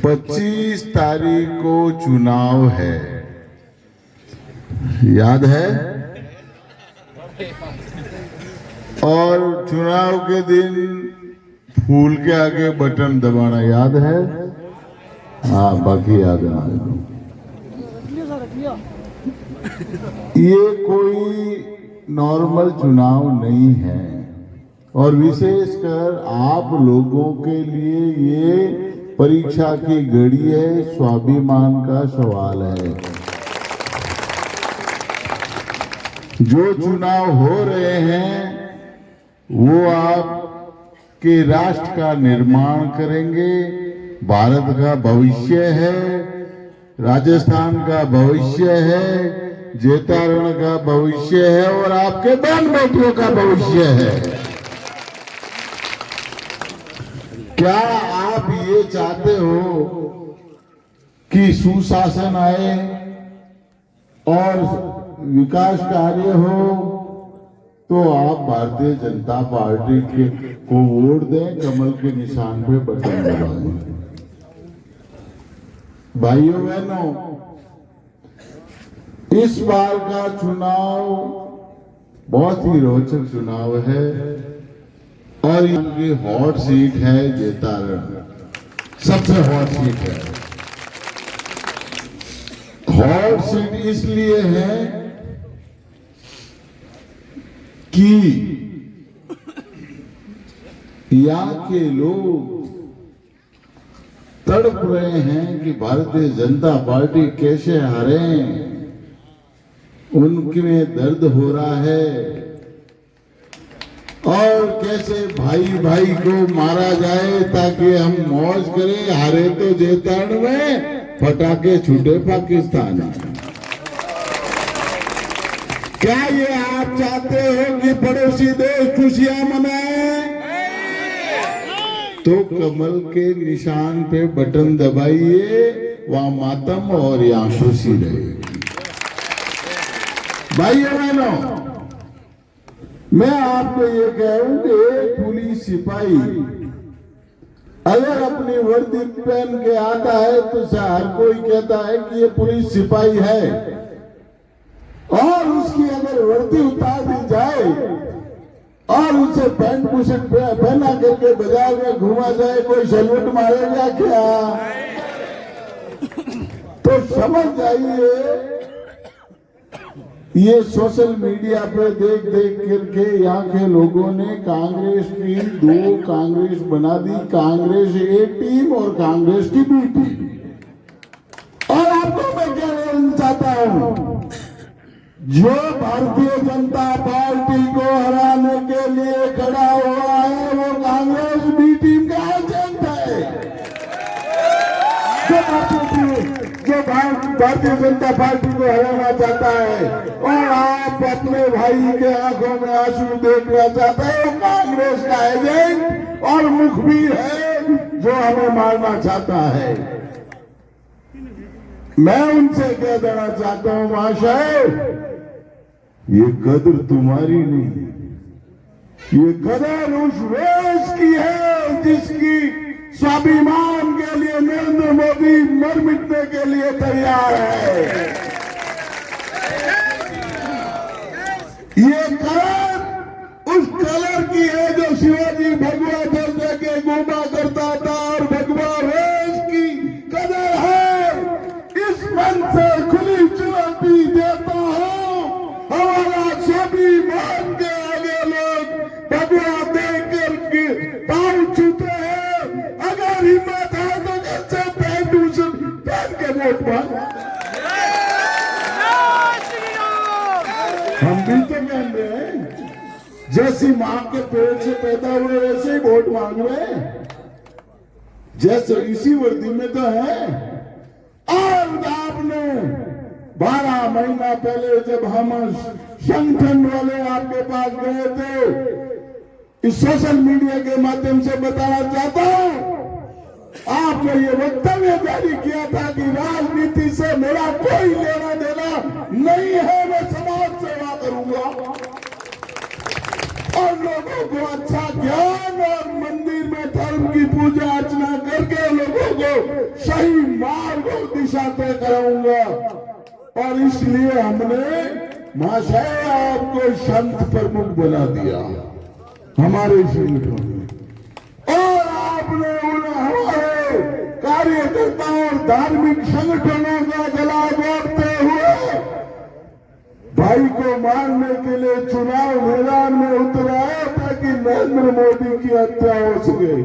25 तारीख को चुनाव है, याद है? और चुनाव के दिन फूल के आगे बटन दबाना याद है? हाँ, बाकी याद है। ये कोई नॉर्मल चुनाव नहीं है और विशेषकर आप लोगों के लिए ये परीक्षा की घड़ी है, स्वाभिमान का सवाल है। जो चुनाव हो रहे हैं वो आपके राष्ट्र का निर्माण करेंगे, भारत का भविष्य है, राजस्थान का भविष्य है, जेतारण का भविष्य है और आपके बहन बेटियों का भविष्य है। क्या आप ये चाहते हो कि सुशासन आए और विकास कार्य हो तो आप भारतीय जनता पार्टी को वोट दें, कमल के निशान पे बटन दबाएं। भाइयों बहनों, इस बार का चुनाव बहुत ही रोचक चुनाव है और इनकी हॉट सीट है जेतारण, सबसे हॉट सीट है। हॉट सीट इसलिए है कि यहाँ के लोग तड़प रहे हैं कि भारतीय जनता पार्टी कैसे हारे, उनमें दर्द हो रहा है और कैसे भाई भाई को मारा जाए ताकि हम मौज करें। हारे तो जेतारण में, पटाखे छूटे पाकिस्तान। क्या ये आप चाहते हो कि पड़ोसी देश खुशियां मनाए? तो कमल के निशान पे बटन दबाइए, वहां मातम और यहाँ खुशी रहेगी। भाइयों बहनों, मैं आपको ये कहूं कि एक पुलिस सिपाही अगर अपनी वर्दी पहन के आता है तो हर कोई कहता है कि ये पुलिस सिपाही है, और उसकी अगर वर्दी उतार दी जाए और उसे पैंट बुशर्ट पहना करके बाजार में घुमा जाए, कोई सैल्यूट मारेगा क्या? तो समझ जाइए ये सोशल मीडिया पे देख देख करके यहाँ के लोगों ने कांग्रेस की 2 कांग्रेस बना दी, कांग्रेस ए टीम और कांग्रेस की बी टीम। और आपको मैं क्या कहना चाहता हूं, जो भारतीय जनता पार्टी को हराने के लिए खड़ा हुआ है वो कांग्रेस बी टीम का एजेंट है। जो भारतीय जनता पार्टी को हराना चाहता है और आप अपने भाई के आंखों में आंसू देखना चाहते हैं, वो कांग्रेस का एजेंट और मुखबिर है जो हमें मारना चाहता है। मैं उनसे कह देना चाहता हूं, महाशय, ये कदर तुम्हारी नहीं, ये कदर उस देश की है जिसकी स्वाभिमान के लिए नरेंद्र मोदी मर मिटने के लिए तैयार है। ये कलर उस कलर की है जो शिवाजी भगवा दे के घूमा करता था और भगवा रेस की कदर है। इस मन से खुली चुनौती देता हूं, हमारा स्वाभिमान के आगे लोग भगवा देकर के पांव छूते हैं। अगर हिम्मत है तो कैसे पैंट पहन के वोट मांग। हम भी तो कह रहे हैं, जैसी मां के पेट से पैदा हुए वैसे ही वोट मांग रहे हैं, जैसे इसी वर्दी में तो है। और आपने 12 महीना पहले जब हम संगठन वाले आपके पास गए थे, इस सोशल मीडिया के माध्यम से बताना चाहता हूं, आपने ये वक्तव्य जारी किया था कि राजनीति से मेरा कोई लेना देना नहीं है, मैं समाज सेवा करूंगा और लोगों को अच्छा ज्ञान और मंदिर में धर्म की पूजा अर्चना करके लोगों को सही मार्ग और दिशा तय कराऊंगा। और इसलिए हमने महाशय आपको संत प्रमुख बना दिया हमारे संगठन में। और आपने उन हमारे कार्यकर्ताओं और धार्मिक संगठनों का गला घोटते हुए भाई को मारने के लिए चुनाव मैदान में उतराया ताकि नरेंद्र मोदी की हत्या हो सके।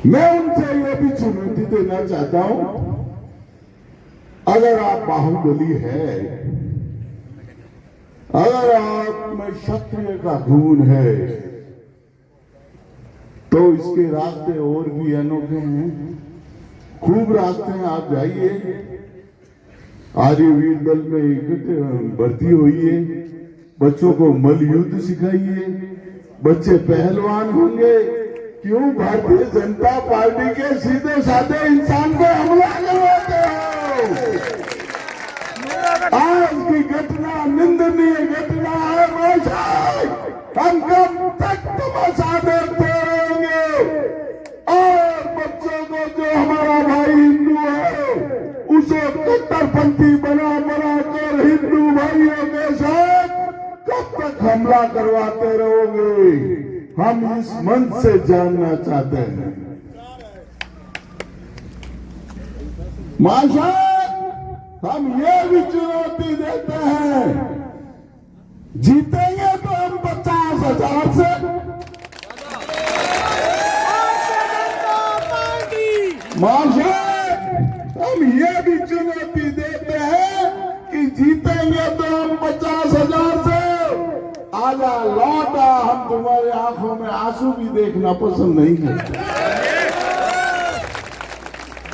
मैं उनसे ये भी चुनौती देना चाहता हूं, अगर आप बाहुबली है, अगर आप में क्षत्रिय का खून है, तो इसके रास्ते और भी अनोखे हैं, खूब रास्ते हैं। आप जाइए, आर्यवीर दल में इकट्ठे भर्ती होइए, बच्चों को मल युद्ध सिखाइए, बच्चे पहलवान होंगे। क्यों भारतीय जनता पार्टी के सीधे साधे इंसान को हमला करवाते हो? आज की घटना निंदनीय घटना है महाशय। हम कब तक तमाशा देखते रहेंगे? और बच्चों को, जो हमारा भाई हिंदू है, उसे कट्टरपंथी बना कर हिंदू भाइयों के साथ कब तक हमला करवाते रहोगे? हम इस मंच से जानना चाहते हैं। महाशय, हम ये भी चुनौती देते हैं, जीतेंगे तो हम 50,000 से। महाशय, हम ये भी चुनौती देते हैं कि जीतेंगे तो हम 50,000 से। आजा लौटा, हम तुम्हारे आंखों में आंसू भी देखना पसंद नहीं करते।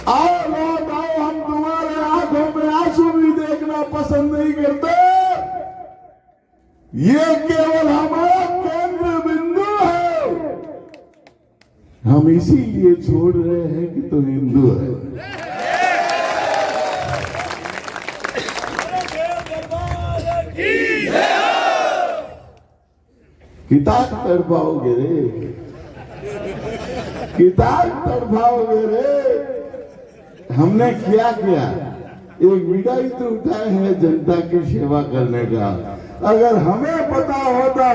आओ लौट आओ, हम तुम्हारे आंखों में आंसू भी देखना पसंद नहीं करते। ये केवल हमारा केंद्र बिंदु है। हम इसीलिए छोड़ रहे हैं कि तुम हिंदू है। किताब तड़पाओगे रे, किताब तड़पाओगे रे। हमने क्या किया? एक बीड़ा ही तो उठाए है जनता की सेवा करने का। अगर हमें पता होता,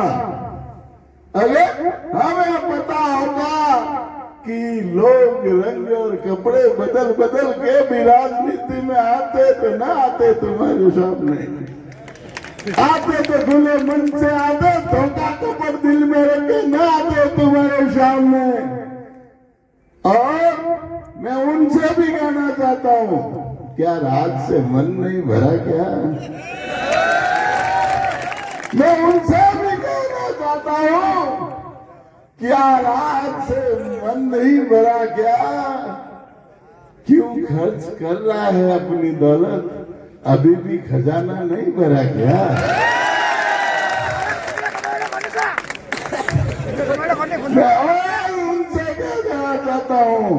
अगर हमें पता होता कि लोग रंग और कपड़े बदल बदल के भी राजनीति में आते तो ना आते तुम्हारे सामने, आते तो खुले मन से आते, धोखा कपड़ दिल में रखे ना आते तुम्हारे सामने। और मैं उनसे भी कहना चाहता हूं, क्या राज से मन नहीं भरा क्या? मैं उनसे भी कहना चाहता हूं, क्या राज से मन नहीं भरा क्या? क्यों खर्च कर रहा है अपनी दौलत? अभी भी खजाना नहीं भरा क्या? मैं और उनसे क्या कहना चाहता हूँ,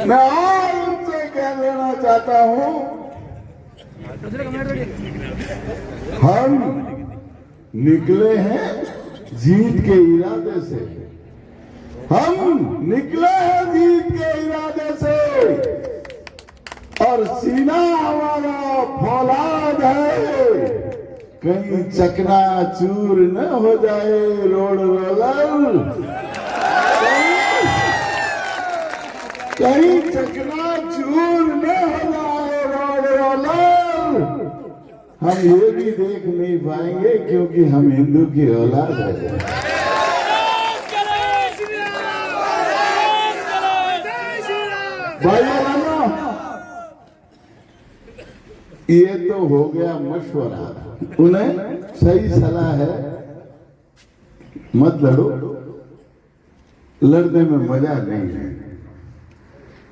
मैं और उनसे क्या कहना चाहता हूँ, हम निकले हैं जीत के इरादे से। हम निकले हैं जीत के इरादे से, और सीना हमारा फौलाद है। कहीं चकनाचूर न हो जाए रोड रोलर, कहीं चकनाचूर न हो जाए रोड रोलर। हम ये भी देख नहीं पाएंगे क्योंकि हम हिंदू की औलाद है। भाइयों ये तो हो गया मशवरा, उन्हें सही सलाह है, मत लड़ो, लड़ने में मजा नहीं है,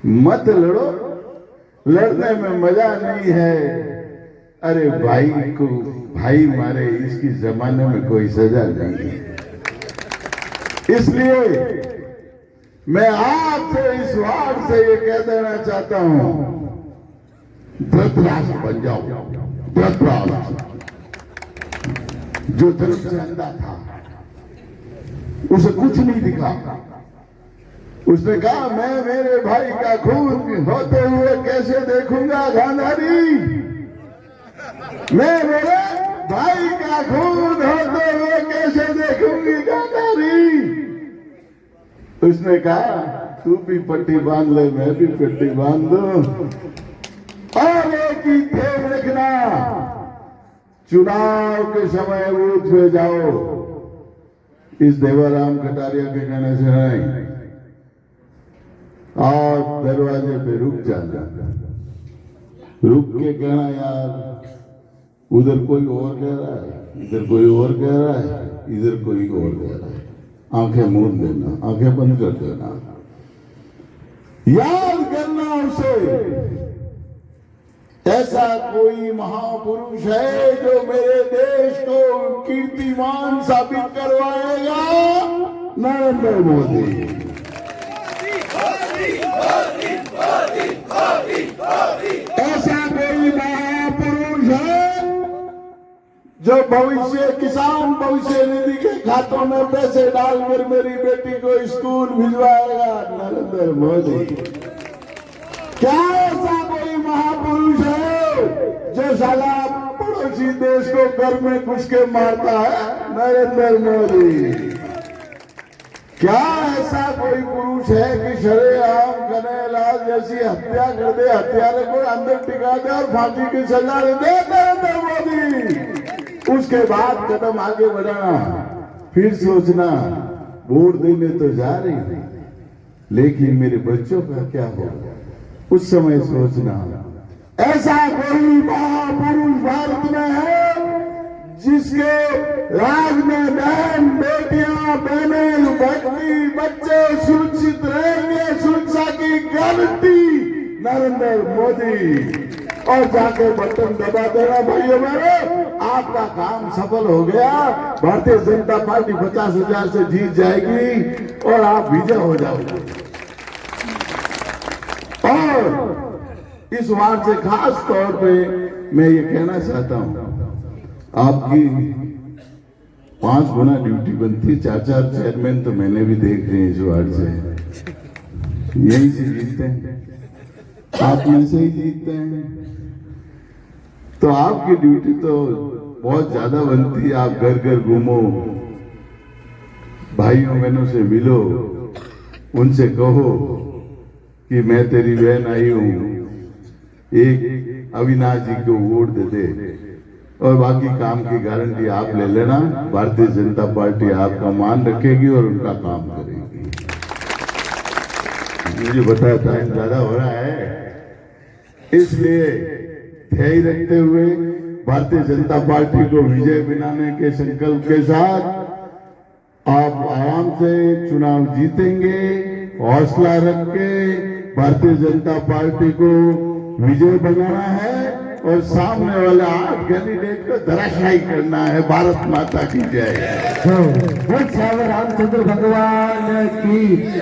मत लड़ो, लड़ने में मजा नहीं है। अरे भाई को भाई मारे, इसकी जमाने में कोई सजा नहीं है। इसलिए मैं आपसे इस वार्ड से ये कह देना चाहता हूं, धृतराष्ट्र बन जाओ, धृतराष्ट्र जो धर्म से अंधा था, उसे कुछ नहीं दिखा। उसने कहा मैं मेरे भाई का खून होते हुए कैसे देखूंगा गांधारी, मैं मेरे भाई का खून होते हुए कैसे देखूंगी गांधारी। उसने कहा तू भी पट्टी बांध ले, मैं भी पट्टी बांध दूं, और एक ही ध्यान रखना, चुनाव के समय बूथ पे जाओ, इस देवाराम कटारिया के कहने से नहीं, आप दरवाजे पे रुक जाना, रुक के कहना यार उधर कोई और कह रहा है, इधर कोई और कह रहा है, इधर कोई और कह रहा है, आंखें मूंद देना, आंखें बंद कर देना, याद करना उसे ऐसा कोई महापुरुष है जो मेरे देश को कीर्तिमान साबित करवाएगा, नरेंद्र मोदी। ऐसा कोई महापुरुष है जो भविष्य किसान भविष्य निधि के खातों में पैसे डालकर मेरी बेटी को स्कूल भिजवाएगा, नरेंद्र मोदी। क्या ऐसा कोई महापुरुष है जो साला पड़ोसी देश को घर में घुस के मारता है, नरेंद्र मोदी। क्या ऐसा कोई पुरुष है कि शरेआम कन्हैयालाल जैसी हत्या कर दे, हत्यारे को अंदर टिका दे और फांसी की सजा दे, नरेंद्र मोदी। उसके बाद कदम आगे बढ़ाना, फिर सोचना वोट देने तो जा रही लेकिन मेरे बच्चों का क्या होगा, उस समय सोचना। ऐसा कोई महापुरुष भारत में है जिसके राज में बहन बेटियां बहनें भक्ति बच्चे सुरक्षित रहेंगे, सुरक्षा की गारंटी नरेंद्र मोदी। और जाके बटन दबा देना भाइयों मेरे, आपका काम सफल हो गया। भारतीय जनता पार्टी 50,000 से जीत जाएगी और आप विजय हो जाओगे। और इस वार से खास तौर पे मैं ये कहना चाहता हूं, आपकी 5 गुना ड्यूटी बनती है, 4 चेयरमैन तो मैंने भी देख रहे हैं इस वार्ड से, यहीं से जीतते हैं, आप में से ही जीतते हैं, तो आपकी ड्यूटी तो बहुत ज्यादा बनती है। आप घर घर घूमो, भाइयों बहनों से मिलो, उनसे कहो कि मैं तेरी बहन आई हूं, एक अविनाश जी को वोट दे दे, और बाकी काम की गारंटी आप ले लेना। भारतीय जनता पार्टी आपका मान रखेगी और उनका काम करेगी। मुझे बताया टाइम ज्यादा हो रहा है, इसलिए ध्यान रखते हुए भारतीय जनता पार्टी को विजय बनाने के संकल्प के साथ आप आराम से चुनाव जीतेंगे। हौसला रख के भारतीय जनता पार्टी को विजय बनाना है और सामने वाले 8 कैंडिडेट को धराशायी करना है। भारत माता की जय। रामचंद्र भगवान की